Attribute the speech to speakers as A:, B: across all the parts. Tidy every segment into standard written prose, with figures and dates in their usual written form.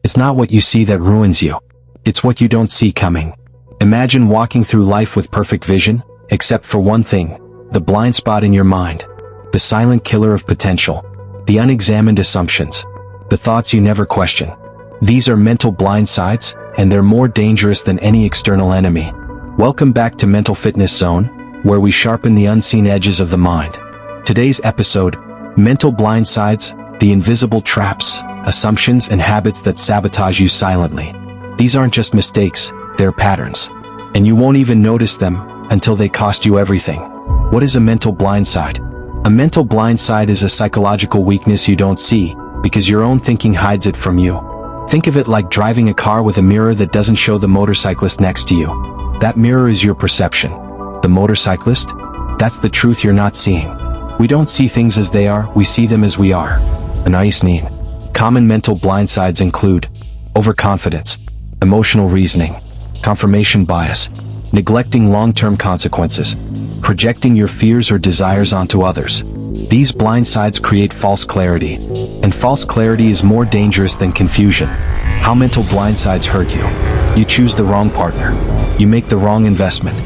A: It's not what you see that ruins you. It's what you don't see coming. Imagine walking through life with perfect vision, except for one thing, the blind spot in your mind. The silent killer of potential. The unexamined assumptions. The thoughts you never question. These are mental blindsides, and they're more dangerous than any external enemy. Welcome back to Mental Fitness Zone, where we sharpen the unseen edges of the mind. Today's episode, Mental Blindsides, the invisible traps, assumptions and habits that sabotage you silently. These aren't just mistakes, they're patterns. And you won't even notice them until they cost you everything. What is a mental blindside? A mental blindside is a psychological weakness you don't see, because your own thinking hides it from you. Think of it like driving a car with a mirror that doesn't show the motorcyclist next to you. That mirror is your perception. The motorcyclist? That's the truth you're not seeing. We don't see things as they are, we see them as we are. Anaïs. Common mental blindsides include overconfidence, emotional reasoning, confirmation bias, neglecting long-term consequences, projecting your fears or desires onto others. These blindsides create false clarity, and false clarity is more dangerous than confusion. How mental blindsides hurt you. You choose the wrong partner. You make the wrong investment.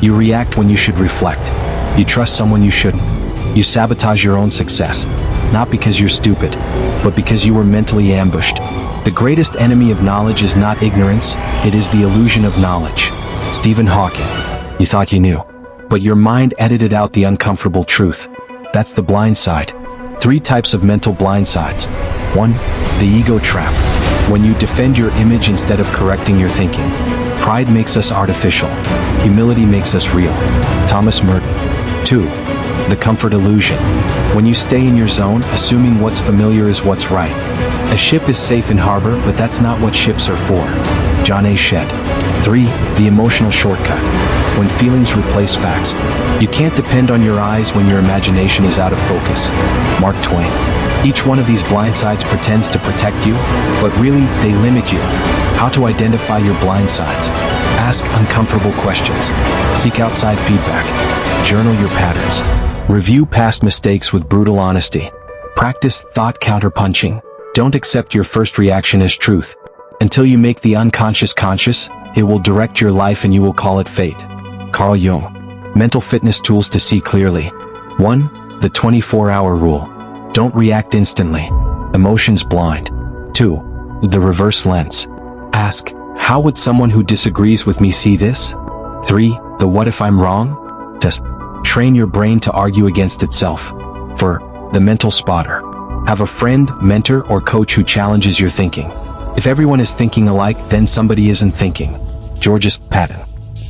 A: You react when you should reflect. You trust someone you shouldn't. You sabotage your own success, not because you're stupid, but because you were mentally ambushed. The greatest enemy of knowledge is not ignorance, it is the illusion of knowledge. Stephen Hawking. You thought you knew, but your mind edited out the uncomfortable truth. That's the blind side. 3 types of mental blindsides. 1. The ego trap. When you defend your image instead of correcting your thinking. Pride makes us artificial. Humility makes us real. Thomas Merton. 2. The comfort illusion. When you stay in your zone, assuming what's familiar is what's right. A ship is safe in harbor, but that's not what ships are for. John A. Shedd. 3. The emotional shortcut. When feelings replace facts. You can't depend on your eyes when your imagination is out of focus. Mark Twain. Each one of these blindsides pretends to protect you, but really, they limit you. How to identify your blindsides. Ask uncomfortable questions. Seek outside feedback. Journal your patterns. Review past mistakes with brutal honesty. Practice thought counterpunching. Don't accept your first reaction as truth. Until you make the unconscious conscious, it will direct your life and you will call it fate. Carl Jung. Mental fitness tools to see clearly. 1. The 24-hour rule. Don't react instantly. Emotions blind. 2. The reverse lens. Ask, how would someone who disagrees with me see this? 3. The what if I'm wrong? Test. Train your brain to argue against itself. 4. The mental spotter. Have a friend, mentor, or coach who challenges your thinking. If everyone is thinking alike, then somebody isn't thinking. Georges Patton.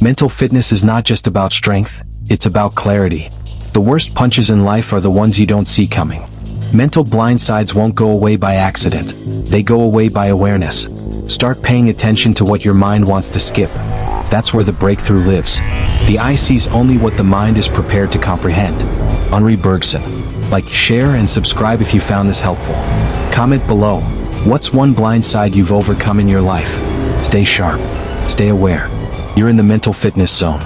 A: Mental fitness is not just about strength, it's about clarity. The worst punches in life are the ones you don't see coming. Mental blindsides won't go away by accident. They go away by awareness. Start paying attention to what your mind wants to skip. That's where the breakthrough lives. The eye sees only what the mind is prepared to comprehend. Henri Bergson. Like, share, and subscribe if you found this helpful. Comment below. What's one blind side you've overcome in your life? Stay sharp. Stay aware. You're in the mental fitness zone.